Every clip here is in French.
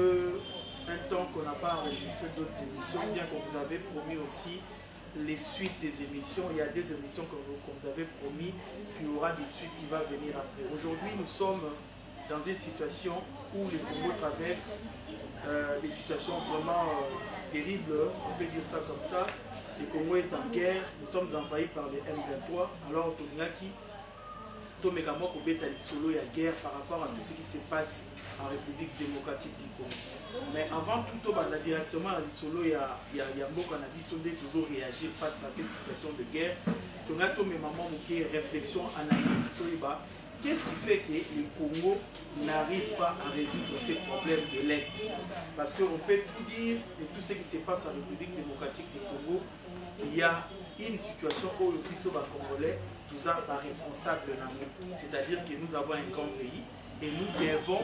que un temps qu'on n'a pas enregistré d'autres émissions, bien qu'on vous avait promis aussi les suites des émissions. Il y a des émissions qu'on vous avait promis qu'il y aura des suites qui vont venir après. Aujourd'hui, nous sommes dans une situation où le Congo traverse des situations vraiment terribles, on peut dire ça comme ça. Le Congo est en guerre, nous sommes envahis par les M23. Alors, Tonaki, Tomekamo Kobeta Solo, il y a guerre par rapport à tout ce qui se passe en République démocratique du Congo. Mais avant tout, directement à l'Isolo, il y a beaucoup de toujours réagir face à cette situation de guerre. Tongato, mes mamans, réflexion, analyse, qu'est-ce qui fait que le Congo n'arrive pas à résoudre ces problèmes de l'Est? Parce qu'on peut tout dire de tout ce qui se passe en République démocratique du Congo. Il y a une situation où le plus souvent Congolais nous a pas responsables, c'est-à-dire que nous avons un grand pays et nous devons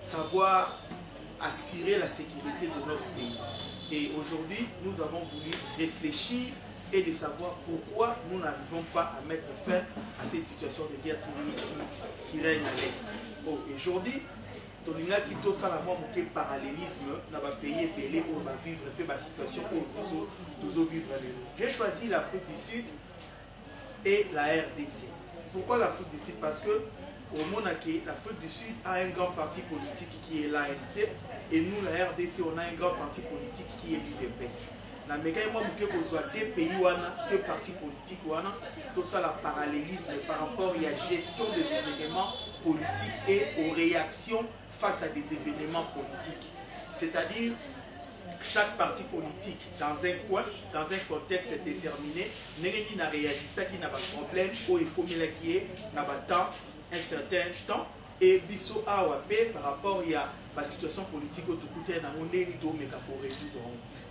savoir assurer la sécurité de notre pays. Et aujourd'hui, nous avons voulu réfléchir et de savoir pourquoi nous n'arrivons pas à mettre fin à cette situation de guerre qui règne à l'Est. Aujourd'hui, Toninga qui tout ça la mort que parallélisme n'a pas payé belé ou va vivre un peu ma situation où nous vivre. J'ai choisi l'Afrique du Sud et la RDC. Pourquoi l'Afrique du Sud? Parce que au monde l'Afrique du Sud a un grand parti politique qui est l'ANC et nous la RDC on a un grand parti politique qui est l'UDPS. Na meka moi que soit deux pays wana, deux partis politiques wana, tout ça la parallélisme par rapport à la gestion des événements politiques et aux réactions face à des événements politiques. C'est-à-dire chaque parti politique dans un coin, dans un contexte déterminé, n'a réagi ça qui n'a pas de problème, ou il faut qu'il y ait un certain temps, et biso awapé par rapport à la situation politique au Toukoutien dans mon élito mais pour résoudre.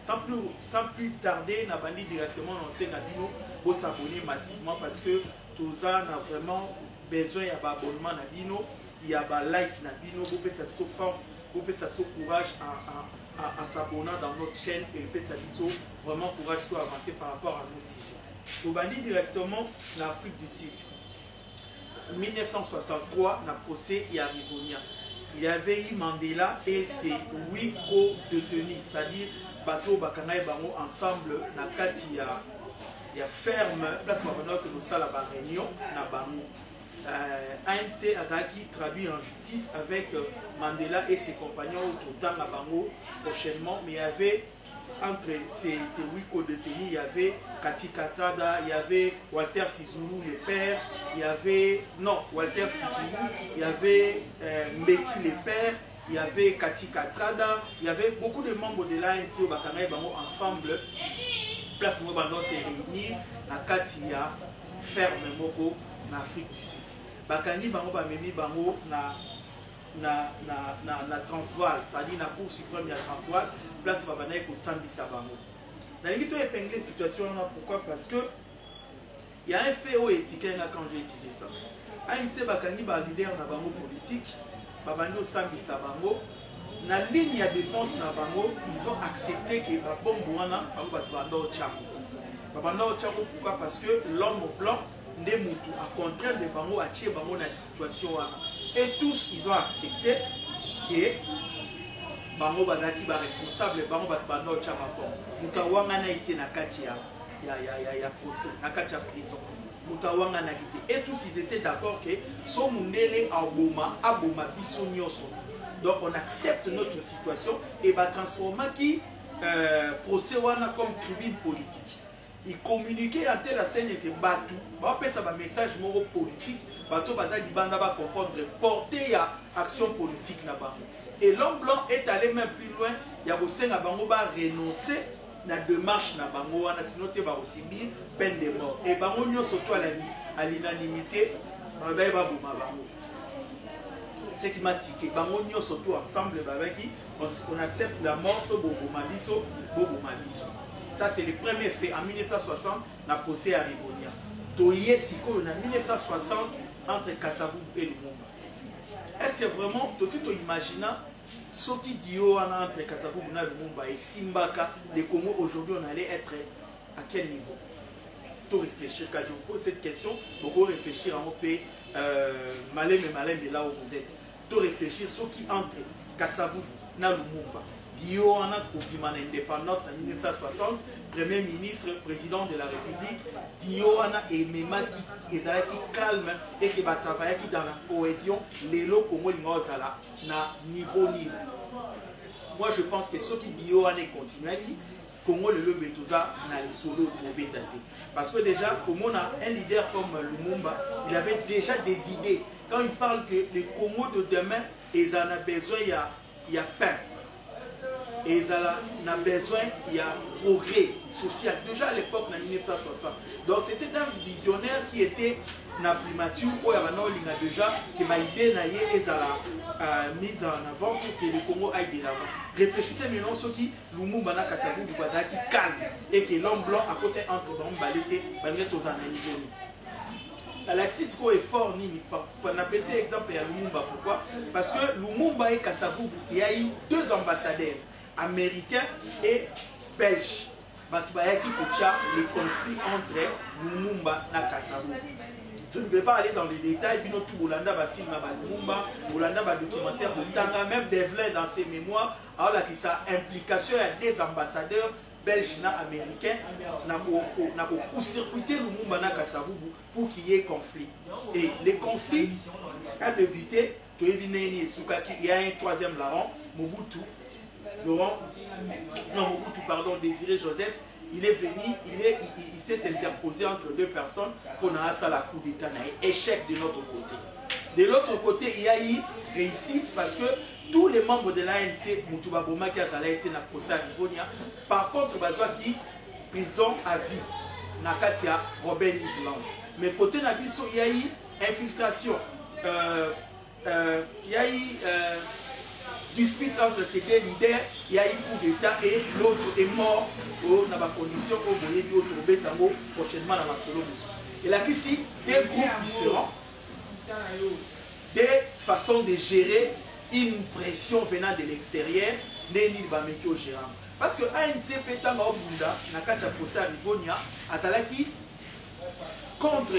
Sans plus tarder, n'a pas dit directement lancé Nabino pour s'abonner massivement parce que tout ça a vraiment besoin d'abonnement Nabino, il y a un like Nabino, vous pouvez faire force, vous pouvez faire courage à s'abonner dans notre chaîne et vous pouvez vraiment courage à avancer par rapport à nos sujets. Vous allez directement l'Afrique du Sud. En 1963, dans le procès, il y a Rivonia. Il y avait eu Mandela et ses 8 co-détenus, c'est-à-dire bateau Bakanga et Bango ensemble, dans il y a ferme, place où que nous sommes à la réunion, dans Bango. ANC Azaki traduit en justice avec Mandela et ses compagnons autour dans Bango prochainement, mais il y avait entre ces 8 co-détenus, il y avait Kati Katada, il y avait Walter Sissoulou, le père, il y avait, non, Walter Sissoulou, il y avait Mbeki, le père, il y avait Kati Katada, il y avait beaucoup de membres de l'ANC au Bakanga et Bango ensemble, place où Bango s'est réuni, la Katia, ferme Moko, en Afrique du Sud. Bakangi Bango, Bamemi Bango, na Transvaal, c'est-à-dire na Cour suprême de Transvaal, place Babanaï pour Sambisa Bango. Dans les gens épinglé la situation, pourquoi? Parce que il y a un fait où éthique quand j'ai étudié ça. ANC Bakangi, leader na Bango politique, Babanaï Sambisa Bango, na ligne de défense na Bango, ils ont accepté que Babomboana, Babando Tchako. Babando Tchako, pourquoi? Parce que l'homme au plan, Ndemutu a contraint de Bango à tirer Bango dans la situation. Et tous, ils ont accepté que Bango Badaki va responsable, Bango Badbano Tchamapon. Moutawangana était na katia, ya procès, na katia prison. Moutawangana était. Et tous, ils étaient d'accord que son mundele aboma bisonyoso. Donc on accepte notre situation et va transformer qui procès wana comme tribune politique. Il communiquait à telle scène que Batou, va faire un message politique, Batou Baza Libanda va comprendre, porter à action politique là-bas. Et l'homme blanc est allé même plus loin, il y a aussi un bango va renoncer à la démarche na bango, sinon tu vas aussi bien peine de mort. Et bango n'y a surtout à l'unanimité, ce qui m'a tiqué, bango n'y a surtout ensemble, on accepte la mort de Bobo Maliso. Ça, c'est le premier fait. En 1960, on a procès à Rivonia. Toye Siko, en 1960, entre Kassavou et Lumumba. Est-ce que vraiment, aussi, tu imagines ce qui dit entre Kassavou et Lumumba et Simbaka, le Congo aujourd'hui, on allait être à quel niveau? Tu réfléchir, quand je vous pose cette question, vous réfléchir en pays, malin mais malin de là où vous êtes. Tu réfléchir ce qui entre Kasavubu na Lumumba. Bio en a confirmé l'indépendance en 1960, Premier ministre, président de la République, Dio en a aimé qui calme et qui va travailler dans la cohésion, les lots Congo na niveau nil. Moi je pense que ceux qui Dio en a continué, Congo le Betouza na solo parce que déjà, comme on a un leader comme Lumumba, il avait déjà des idées. Quand il parle que les Congo de demain, ils en ont besoin, il y a pain. Et ils en ont besoin, il y a progrès social. Déjà à l'époque, en 1960. Donc c'était un visionnaire qui était na primature, où il y avait déjà qui m'a aidé à mise en avant pour que le Congo aille de l'avant. Réfléchissez maintenant ceux qui Lumumba na Kasavubu qui calme et que l'homme blanc à côté entre dans le balité, malgré tous en niveau. Alexis Ko est fort, on a pété exemple à Lumumba. Pourquoi? Parce que Lumumba et Kasavubu, il y a eu deux ambassadeurs, américains et belges. Qui coacha les conflits entre Lumumba et Kasavubu. Je ne vais pas aller dans les détails, puis notre Boulanda va filmer Lumumba, Boulanda va documentaire, Boutanga, même Devlin dans ses mémoires, alors là, qui sa implication, il y a des ambassadeurs belges et américains pour circuiter Lumumba et Kasavubu pour qu'il y ait conflit. Et les conflits ont débuté, il y a un troisième larron, Mobutu, Désiré Joseph. Il est venu, il s'est interposé entre deux personnes pour qu'on a ça la coup d'État, échec de notre côté. De l'autre côté, il y a eu réussite parce que tous les membres de l'ANC, Moutuba Boma qui a été dans le procès à Livonia, par contre, qui prison à vie, Nakatia, Robert Island. Mais côté Nabiso, il y a eu infiltration, il y a eu dispute entre ces deux leaders, il y a eu coup d'État et l'autre est mort dans la condition où vous voyez prochainement dans la solo. Et là, ici, des groupes différents, des façons de gérer une pression venant de l'extérieur, parce que ANC Petanga Obunda, Nakacha Posa Rivonia, Atalaki contre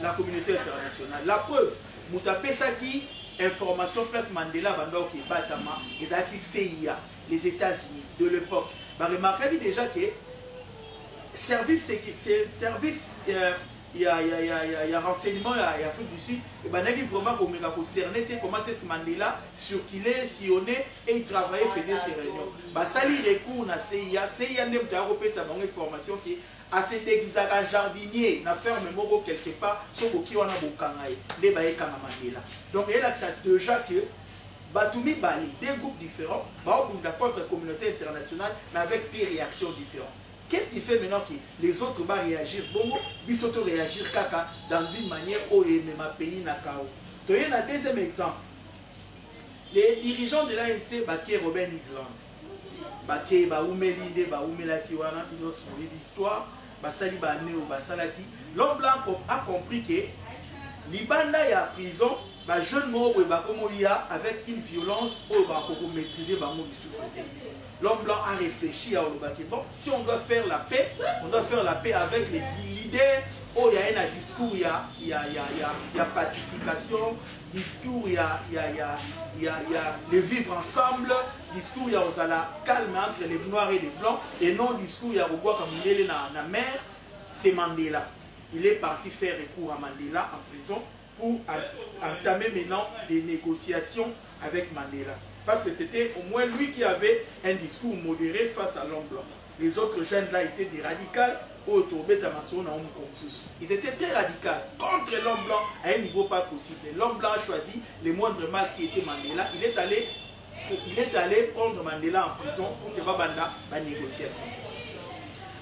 la communauté internationale. La preuve, Moutapesaki, information place Mandela Bandao qui Batama, ils ont CIA, les États-Unis de l'époque. Remarquez déjà que service, il y a renseignement à Afrique du Sud, et ben il vraiment qu'on cerner comment est Mandela circulait, sillonnait et il travaillait, faisait ses réunions. Bah ça lui recours na CIA n'aime pas repérer sa bonne information qui a ces déguisés un jardinier na ferme moko quelque part sur qui on a bokangaï les baïe kanga Mandela. Donc il y a ça déjà que Batumi Bali, des groupes différents, contre la communauté internationale, mais avec des réactions différentes. Qu'est-ce qui fait maintenant que les autres vont réagir? Bon, ils sont réagir kaka dans une manière où ils ne pays n'a pas. Il y a un deuxième exemple. Les dirigeants de l'ANC Baké Robert Island. Baké Baoumelide, Baoumelaki-wana, ils ont suivi l'histoire. Basali Baneo, Basalaki. L'homme blanc a compris que Libanda est en prison. Les jeunes mots avec une violence où on maîtriser l'homme blanc a réfléchi à bon, si on doit faire la paix, on doit faire la paix avec les leaders où il y a un discours, il y a pacification, discours, il y a le vivre ensemble, discours, il y a la calme entre les noirs et les blancs, et non discours, il y a comme il est dans la mer, c'est Mandela. Il est parti faire recours à Mandela en prison pour entamer maintenant des négociations avec Mandela. Parce que c'était au moins lui qui avait un discours modéré face à l'homme blanc. Les autres jeunes là étaient des radicaux. Ils étaient très radicaux contre l'homme blanc à un niveau pas possible. L'homme blanc a choisi les moindres mal qui étaient Mandela. Il est allé prendre Mandela en prison pour que Babanda la négociation.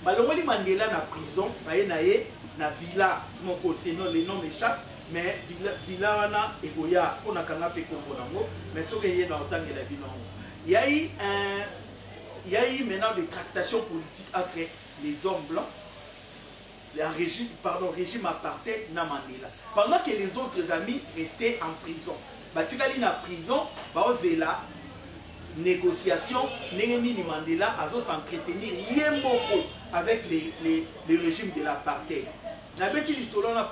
Malheureusement, Mandela na prison, na villa, les noms m'échappent. Mais villa wana egoya on a kanga pe kombo mais ce qu'il y a dans le temps de la vie il y a eu maintenant des tractations politiques entre les hommes blancs, régime apartheid na Mandela. Pendant que les autres amis restaient en prison. Batikali na prison, baozela négociation, Nengemini Mandela a s'entretenir yemboko avec le régime de l'apartheid.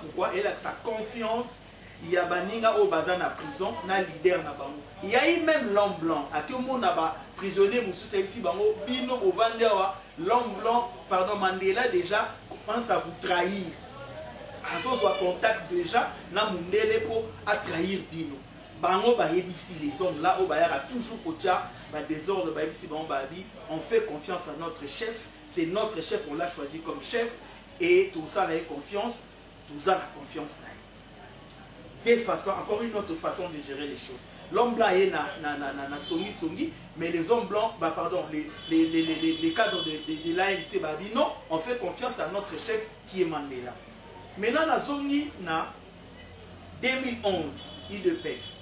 Pourquoi elle a sa confiance il y a baninga au bazar na prison na leader na bango. Il y a eu même l'homme blanc à tout le monde ba prisonnier mususu ici bango bino au vandewa l'homme blanc pardon Mandela déjà commence à vous trahir. À ce soit contact déjà na mundele pour à trahir bino. Bango ba yebisi les hommes là au bayara toujours kotia ba désordre ba yebisi bango ba bi on fait confiance à notre chef, c'est notre chef, on l'a choisi comme chef et tout ça a confiance, tout ça a confiance là. Des façons, encore une autre façon de gérer les choses. L'homme blanc est na songi, mais les hommes blancs, bah pardon, les cadres de l'ANC, bah dit non, on fait confiance à notre chef qui est Mandela. Maintenant, la songi na 2011, IDPS.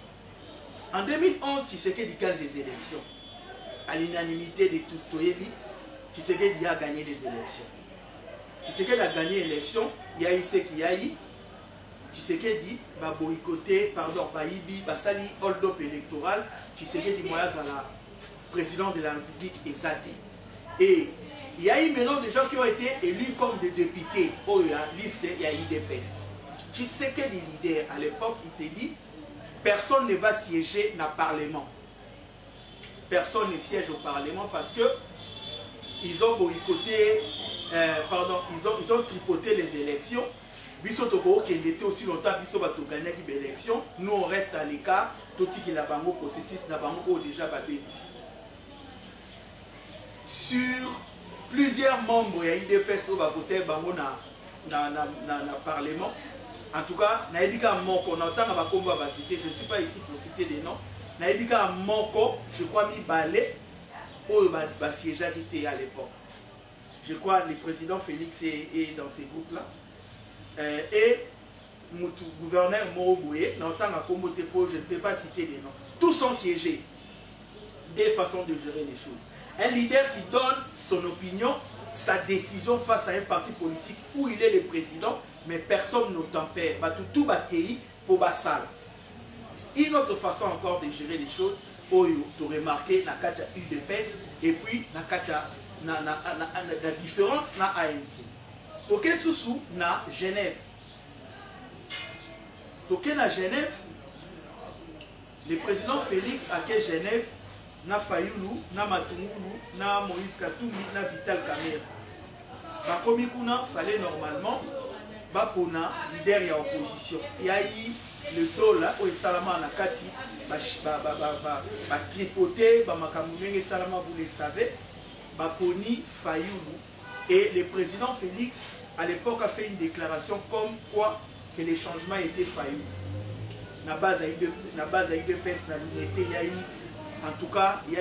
En 2011, Tshisekedi gagne des élections. À l'unanimité de tous, Tshisekedi a gagné des élections. Tshisekedi a gagné l'élection, il y a eu ce qu'il y a eu. Tshisekedi va boycotter, pardon, Baïbi, Basali, hold-up électoral, Tshisekedi Moyaz à la président de la République Ezate. Et il y a eu maintenant des gens qui ont été élus comme des députés. Oh, il y a liste, il y a IDPS. Tshisekedi leader à l'époque, il s'est dit, personne ne va siéger dans le Parlement. Personne ne siège au Parlement parce que ils ont boycotté, pardon, ils ont tripoté les élections. Biso toko qui était aussi longtemps biso ba to gagner qui élection, nous on reste à l'écart, tout qui la bango processus na bango déjà ba ici. Sur plusieurs membres ya IDPS au ba voter bango na parlement. En tout cas, na edika moko na otanga ba kombo ba quitter, je ne suis pas ici pour citer des noms. Na edika moko, je crois mi balé au ba siéger qui à l'époque. Je crois que le président Félix est dans ces groupes là. Et le gouverneur Mooboué, je ne peux pas citer des noms. Tous sont siégés. Des façons de gérer les choses. Un leader qui donne son opinion, sa décision face à un parti politique où il est le président, mais personne ne tempère. Tout bataille pour Bassal. Une autre façon encore de gérer les choses, où tu remarqué la UDPS et puis la différence na ANC. Toké sous na Genève. Toké na Genève, le président Félix a que Genève, na Fayoulou, na Matungulu, na Moïse Katoumi, na Vital Kamerhe. Bakomi kuna fallait normalement bapona leader ya opposition. Il y a eu le dos là où Salama na kati ba tripoté, ba makamulenge Salama vous le savez, baponi Fayoulou. Et le président Félix, à l'époque, a fait une déclaration comme quoi que les changements étaient faillis. Na base à IDPS, il y a eu, en tout cas, il y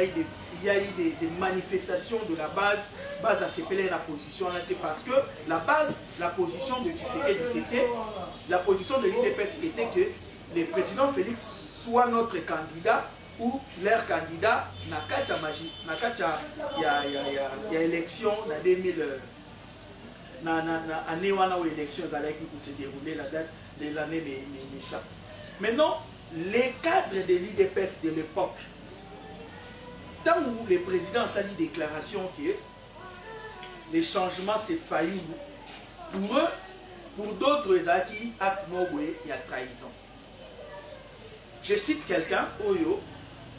a eu des manifestations de la base à s'épeler la position parce que la position de Tshisekedi, c'était, la position de l'IDPS était que le président Félix soit notre candidat ou leur candidat na kacha magie na kacha ya élection na 2000 na année wana où élection allait qui se dérouler la date de l'année m'échappe. Maintenant les cadres de l'IDPS de l'époque, tant où le président a dit déclaration que les changements c'est failli pour eux, pour d'autres qui acte il y a trahison. Je cite quelqu'un Oyo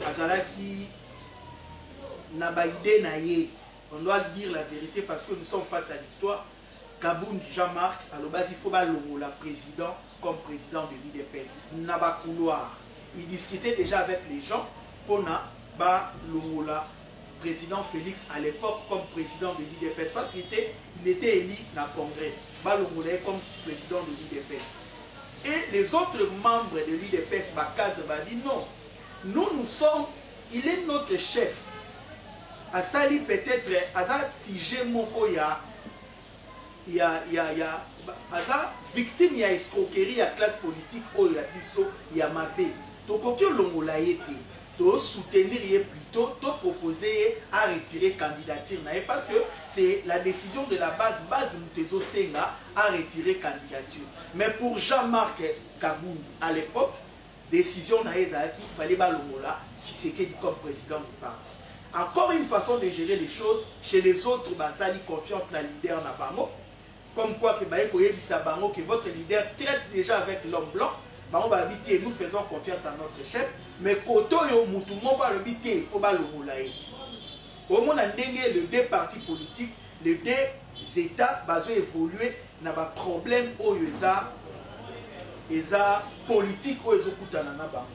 Azalaki Nabaïde Naye. On doit dire la vérité parce que nous sommes face à l'histoire. Kaboun Jean-Marc, il faut la président comme président de l'IDPS. Naba couloir. Il discutait déjà avec les gens pour ba la président Félix à l'époque comme président de l'IDPS parce qu'il était élu dans le congrès. Ba comme président de l'IDPS. Et les autres membres de l'IDPS, ma cadre, m'a dit non. Nous sommes, il est notre chef. À Sali peut-être, à si j'ai mon koya, il y a victime, il y a escroquerie, il y a classe politique, il y a biso, il y a mabé. Donc, quand on l'a été, de soutenir plutôt, de proposer à retirer candidature. Parce que c'est la décision de la base Moutezo Senga à retirer candidature. Mais pour Jean-Marc Kaboun, à l'époque, décision qu'il fallait Balomola, Tshisekedi comme président du parti. Encore une façon de gérer les choses, chez les autres, Basali confiance dans le leader Nabango. Comme quoi que votre leader traite déjà avec l'homme blanc. nous faisons confiance à notre chef, mais koto yo mutu moko il faut ba longolaye. Au moins les deux partis politiques, les deux États bazo évoluer na ba problème au eza politique au ezokutana na ba.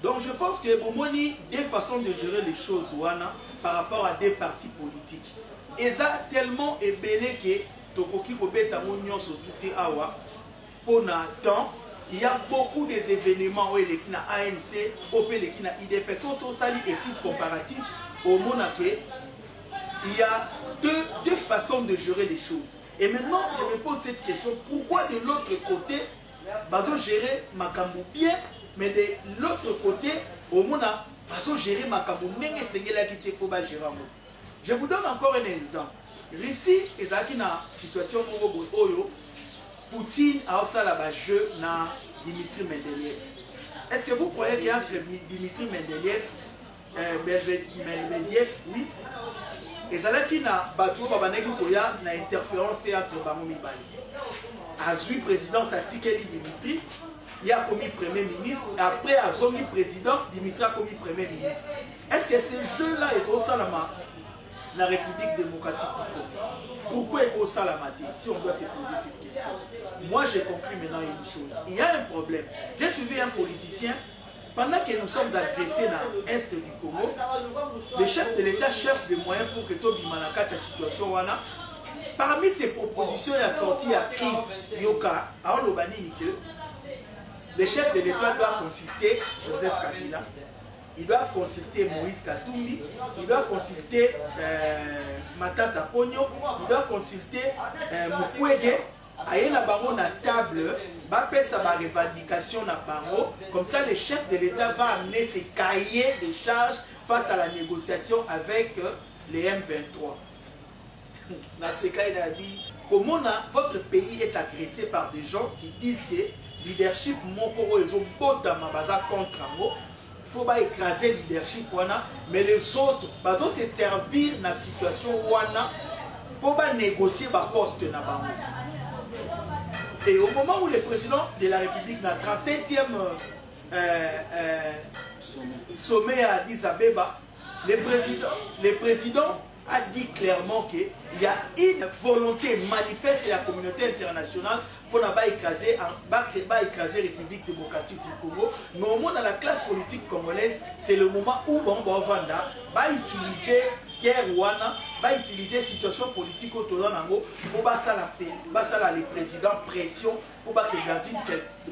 Donc je pense que bomoni des façons de gérer les choses wana par rapport à des partis politiques. Eza tellement ébélé que tokoki kobeta mo nyonso tuté awa pona temps. Il y a beaucoup des événements où il y a ANC, OP, il y a IDP, sont sali études comparatives au Monaké. Il y a deux façons de gérer les choses. Et maintenant, je me pose cette question, pourquoi de l'autre côté, bazo gérer Makambu bien, mais de l'autre côté, au Mona, bazo gérer Makambu nenge sengela qui te faut ba gérer. Je vous donne encore un exemple. Ici, il y a une situation où Poutine a aussi un jeu na Dimitri Mendeliev. Est-ce que vous croyez qu'il y a entre Dimitri Mendeliev oui. Et ça là qui n'a pas tout na interférence entre Bango Mibali. Azui président Satikeli Dimitri, il a commis premier ministre. Après Azomi président, Dimitri a commis premier ministre. Est-ce que ce jeu-là est au Salama, la République démocratique du Congo? Pourquoi est-ce ça la maté? Si on doit se poser cette question. Moi, j'ai compris maintenant une chose. Il y a un problème. J'ai suivi un politicien. Pendant que nous sommes agressés dans l'Est du Congo, le chef de l'État cherche des moyens pour que Tobi Manaka la situation. Parmi ces propositions, il a sorti à crise Yoka, à Olobani, le chef de l'État doit consulter Joseph Kabila. Il doit consulter Moïse Katumbi, il doit consulter Matata Pogno, il doit consulter Mukwege. Aye na bango na table, va faire sa revendication na bango. Comme ça, le chef de l'État va amener ses cahiers de charges face à la négociation avec les M23. Dans ce cas, il a dit, comment votre pays est agressé par des gens qui disent que leadership moko ezo bota mabaza contre moi. Il faut pas écraser le leadership wana, mais les autres bazo se servir dans la situation wana pour pas négocier ba poste na bango. Et au moment où le président de la République na 37e sommet à Addis Abeba, le président a dit clairement qu'il y a une volonté manifeste de la communauté internationale pour ne pas écraser la République démocratique du Congo. Mais au moins dans la classe politique congolaise, c'est le moment où Bamba Vanda va utiliser guerre wana, va utiliser la situation politique autour d'Ango pour basala les présidents pression pour que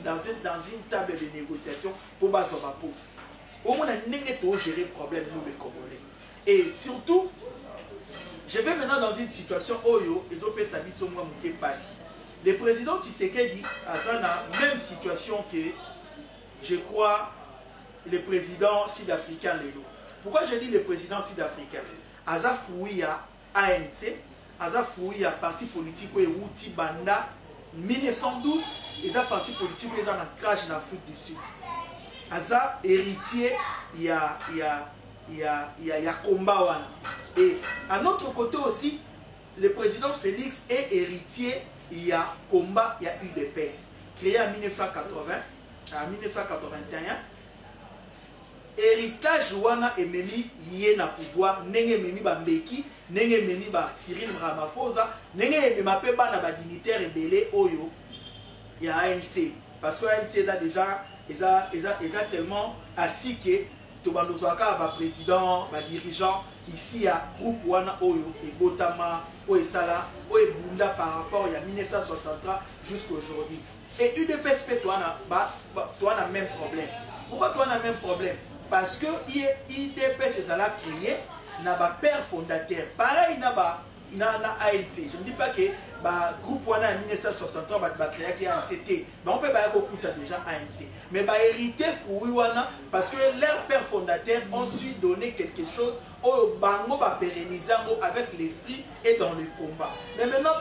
dans une table de négociation pour baser ma poste. Au moins on a gérer le problème nous les Congolais. Et surtout, je vais maintenant dans une situation où les OP s'habillent au moins mouké passi. Le président Tshisekedi a la même situation que, je crois, le président sud-africain Lelo. Pourquoi je dis le président sud-africain? Aza Fouia ANC, Aza Fouia parti politique ou Outi Banda 1912, et un parti politique qui est en crash en Afrique du Sud. Aza héritier, il y a combat. Et à notre côté aussi, le président Félix est héritier, il y a combat, il y a UDPS. Créé en 1980, en 1981. Héritage wana ememi yé na pouvoir, nenge memi ba Mbeki, nenge memi ba Cyril Ramaphosa, nenge memi pe bana ba dignitaire rebelle oyo ya ANC. Parce que ANC a déjà tellement assis que Tobandozaka ba président, ba dirigeant ici à groupe wana oyo et Botama, oyo Sala, oyo Bunda par rapport à 1963 jusqu'à aujourd'hui. Et UDPS fait toi na même problème. Pourquoi toi na même problème? Parce que IDPS c'est là créé na ba père fondateur. Pareil na ANC. Je ne dis pas que le groupe en 1963 va créer qui a ANC. On peut pas beaucoup déjà ANC. Mais hérité Fouiwana parce que leurs pères fondateurs ont su donner quelque chose au bango va pérenniser avec l'esprit et dans le combat. Mais maintenant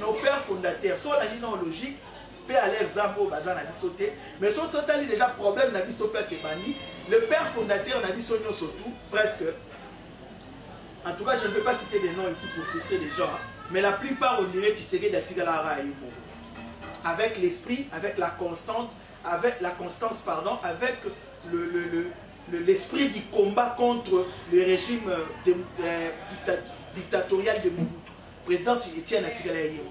nos pères fondateurs sont la logique. À l'exemple, mais son total déjà problème n'a vu son père c'est banni. Le père fondateur n'a vu son nom surtout presque. En tout cas, je ne peux pas citer des noms ici pour frustrer les gens, mais la plupart on dirait Tshisekedi d'Atigala avec l'esprit, avec la constante, avec la constance, pardon, avec l'esprit du combat contre le régime dictatorial de Mobutu. Président Etienne Tshisekedi.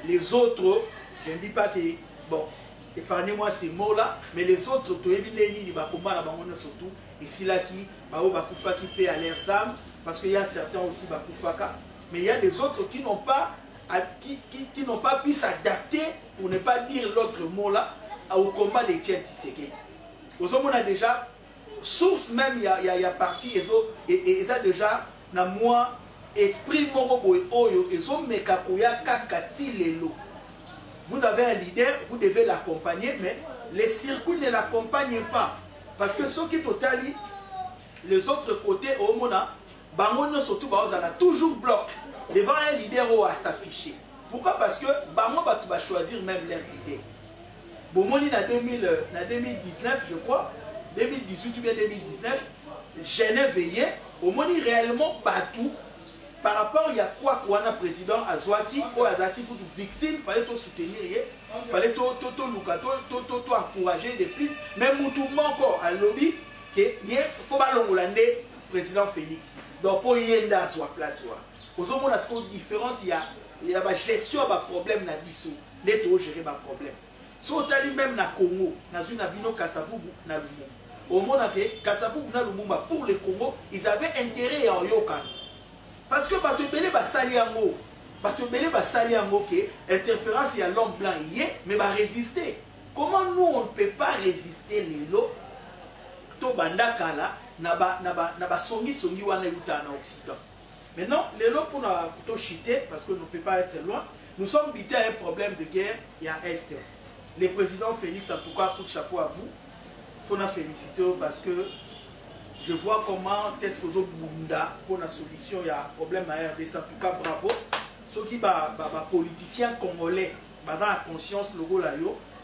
Les autres, je ne dis pas que, bon, épargnez-moi ces mots-là, mais les autres, surtout, ici là qui, qui paient à leurs âmes, parce qu'il y a certains aussi, mais il y a des autres qui n'ont pas, qui n'ont pas pu s'adapter, pour ne pas dire l'autre mot-là, au combat d'Etienne Tshisekedi. Aux hommes, on a déjà, source même, il y a parti, et ça déjà, na moi, esprit moroboy oyo, et so mekakuya kakati lelo. Vous avez un leader, vous devez l'accompagner, mais les circuits ne l'accompagnent pas. Parce que ceux qui totalient, les autres côtés, au Mona, Bangono surtout, on a toujours bloc devant un leader à s'afficher. Pourquoi? Parce que Bango va choisir même leur leader. Bomoni en 2019, je crois, 2018 ou bien 2019, Genève veillé, au Moni réellement partout. Par rapport, il y a quoi qu'on a président Azwaki, ou Azaki pour victime, il fallait tout soutenir, il fallait tout encourager des plus, même tout encore à lobby, qu'il faut pas l'Hollandais, président Félix. Donc pour y aller dans sa place, aux hommes, on a une différence, il y a une gestion de problème dans l'issue, d'être gérer un problème. Si on a même dans le Congo, dans une abino Kassavou, dans le monde, au monde que Kassavou, dans le monde, pour le Congo, ils avaient intérêt à Yokan. Parce que bato belé ba sali yango que interférence il y a l'homme blanc hier mais va résister. Comment nous on ne peut pas résister les lots to banda kala na ba songi wana yuta na occident. Maintenant les lots pour na to chiter parce que nous ne peut pas être loin. Nous sommes bité à un problème de guerre il y a est. Le président Félix en tout cas coup de chapeau à vous. Faut nous féliciter parce que je vois comment est-ce que vous avez pour la solution, il y a un problème à RDC. En tout cas, bravo. Ceux qui sont politiciens congolais, dans la conscience,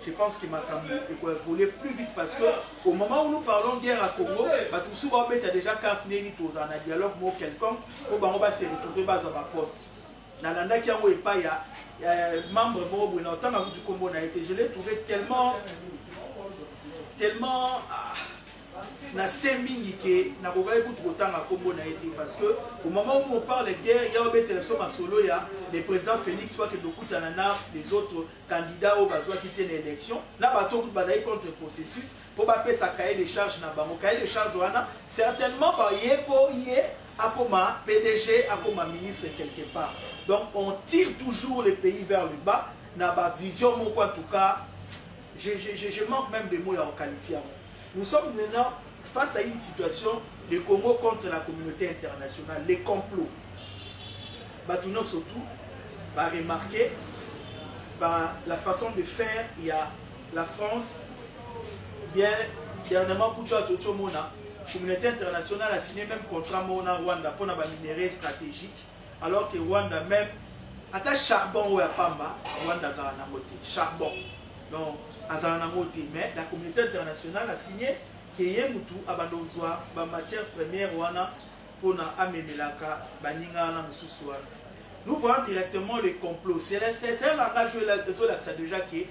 je pense qu'il m'a volé plus vite parce qu'au moment où nous parlons de guerre à Congo, tout souvent, il y a déjà carte dans un dialogue quelconque, on va se retrouver dans un poste. Dans l'anda qui a il y a membre du Congo, je l'ai trouvé tellement na semingi ke na bobale kutu kotanga kombo na été parce que au moment où on parle de guerre il y a obété ma solo ya le président Félix soit que beaucoup tanana les autres candidats au besoin quitter l'élection na bato ku bataille contre le processus pour pas payer sa cahier de charge na bango cahier de charge wana certainement par yé akoma PDG akoma ministre quelque part. Donc on tire toujours les pays vers le bas na ba vision moko en tout cas je manque même de mots à qualifier. Nous sommes maintenant face à une situation de Congo contre la communauté internationale, les complots. Nous surtout va remarquer la façon de faire. Il y a la France, bien dernièrement, la communauté internationale a signé même contrat Mona Rwanda pour la minerais stratégique, alors que Rwanda même, à charbon ou à Pamba, Rwanda a charbon. Donc, mais la communauté internationale a signé qu'il y a une matière première pour amémelaka baninga. Nous voyons directement les complots. C'est un langage déjà qui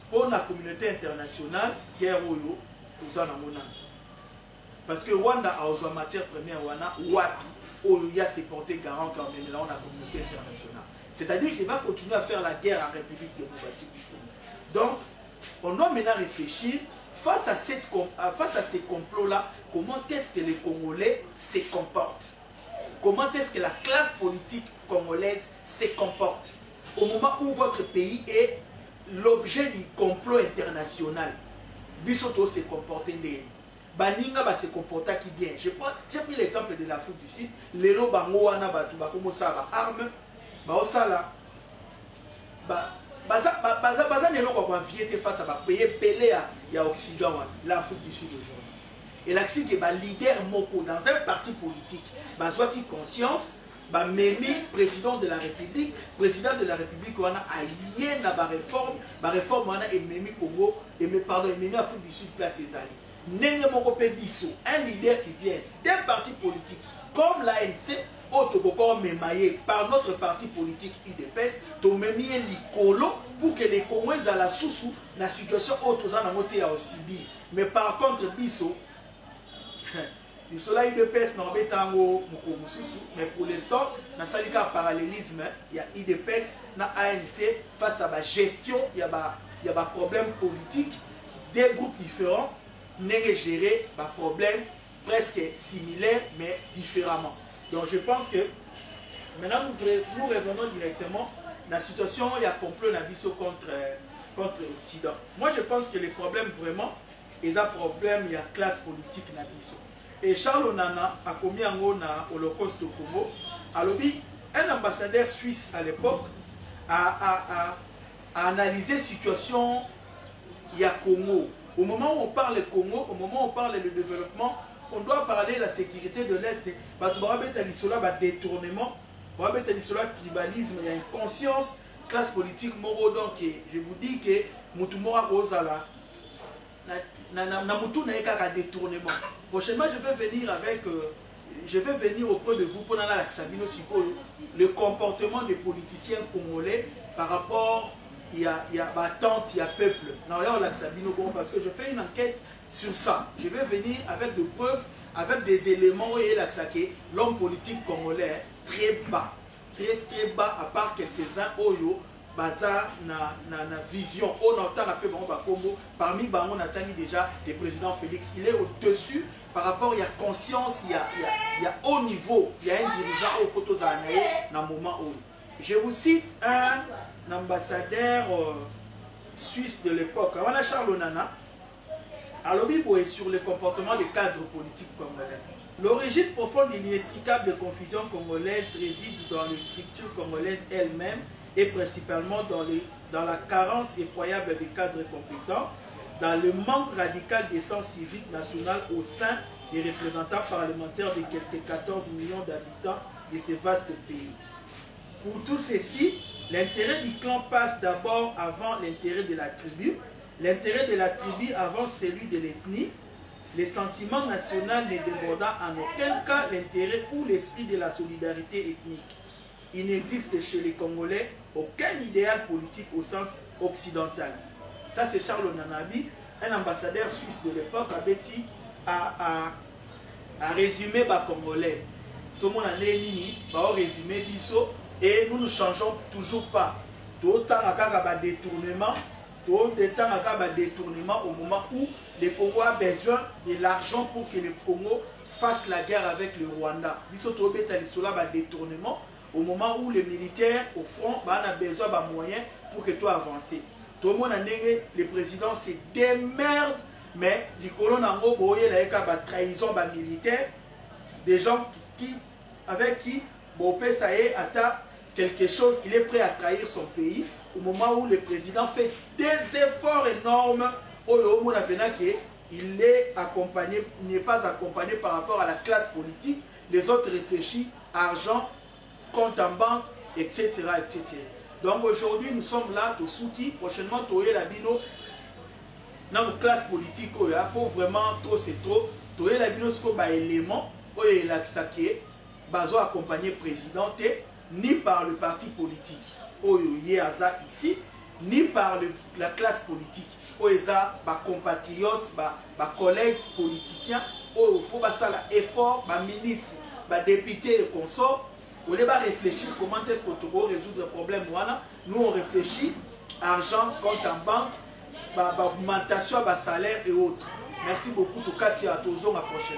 pour la communauté internationale guerre oyo tout ça parce que Rwanda a besoin matière première oyo ya se porter garant quand même là on a communauté internationale. C'est-à-dire qu'il va continuer à faire la guerre en République démocratique du Congo. Donc, on doit maintenant réfléchir face à ces complots-là, comment est-ce que les Congolais se comportent? Comment est-ce que la classe politique congolaise se comporte? Au moment où votre pays est l'objet du complot international, Bissoto se comporte bien. Baninga va se comporter qui bien. J'ai pris l'exemple de l'Afrique du Sud. Les lots bango wana batu ba komo sa ba arme ba osala ba baza nelo kwa viété face à ba payer pelé ya Occident l'Afrique du Sud aujourd'hui. Et l'accès que ba leader moko dans un parti politique ba soit qui conscience ba memi président de la République wana aye na ba réforme wana et memi Congo et memi Afrique du Sud place ses alliés. Nenge moko pe biso un leader qui vient d'un parti politique comme l'ANC autoboko memaye par notre parti politique UDPS, to memie likolo pour que les Congolais à la sous la situation autre en moté à aussi. Mais par contre biso les soleils UDPS n'ont pas mais pour l'instant, dans le parallélisme, il y a UDPS, il y a ANC, face à la gestion, il y a des problèmes politiques, des groupes différents, n'est géré des problèmes presque similaires, mais différemment. Donc je pense que maintenant nous revenons directement dans la situation, il y a complot contre l'Occident. Moi je pense que les problèmes vraiment, il y a des problèmes, il y a classe politique dans l'Occident. Et Charles Onana a commis un mot dans l'Holocauste au Congo. Alors, un ambassadeur suisse à l'époque a analysé la situation il y a Congo. Au moment où on parle du Congo, au moment où on parle du développement, on doit parler de la sécurité de l'Est. Il y a un détournement, il y a un tribalisme, il y a une conscience, classe politique, moro. Donc, je vous dis que Moutoumora Rosala. Détournement. Prochainement, je vais venir auprès de vous pour le comportement des politiciens congolais par rapport il y a attente, il y a peuple. Parce que je fais une enquête sur ça. Je vais venir avec des preuves, avec des éléments et l'homme politique congolais très bas, très bas, à part quelques-uns oyo. Baza na vision on entend un peu Congo parmi on attend déjà le président Félix, il est au-dessus par rapport, il y a conscience, il y a haut niveau, il y a un dirigeant aux photos dans un moment où je vous cite un ambassadeur suisse de l'époque, on a Charles Onana est sur le comportement des cadres politiques congolais. L'origine profonde et inexplicable de confusion congolaise réside dans les structures congolaises elles-mêmes et principalement dans la carence effroyable des cadres compétents, dans le manque radical d'essence civique nationale au sein des représentants parlementaires de quelques 14 millions d'habitants de ce vaste pays. Pour tout ceci, l'intérêt du clan passe d'abord avant l'intérêt de la tribu, l'intérêt de la tribu avant celui de l'ethnie, les sentiments nationaux ne débordant en aucun cas l'intérêt ou l'esprit de la solidarité ethnique. Il n'existe chez les Congolais aucun idéal politique au sens occidental. Ça, c'est Charles Onanabi, un ambassadeur suisse de l'époque, a résumé les Congolais. Tout le monde a résumé Bisso et nous ne changeons toujours pas. D'autant qu'il y a des détournements au moment où le Congo a besoin de l'argent pour que le Congo fasse la guerre avec le Rwanda. Bisso a des détournements. Au moment où les militaires au front ont besoin de moyens pour que tout avance. Tout le monde a dit que le président se démerde, mais les colons ont eu la trahison militaire, des gens avec qui ça y est, quelque chose, il est prêt à trahir son pays. Au moment où le président fait des efforts énormes, il est accompagné, n'est pas accompagné par rapport à la classe politique, les autres réfléchissent, argent, compte en banque, etc. etc. Donc aujourd'hui, nous sommes là, Tosuki, prochainement, Toye Labino, dans nos classes politiques, pour vraiment, trop c'est trop, Toye Labino, ce qu'on a élément, il a accompagné le président, ni par le parti politique, ici, ni par la classe politique, compatriotes, collègues politiciens, il faut faire l'effort, ministres, députés et consorts. Au lieu de réfléchir comment est-ce qu'on peut résoudre le problème, nous on réfléchit, argent, compte en banque, augmentation, salaire et autres. Merci beaucoup, Toukati, à tous, à la prochaine.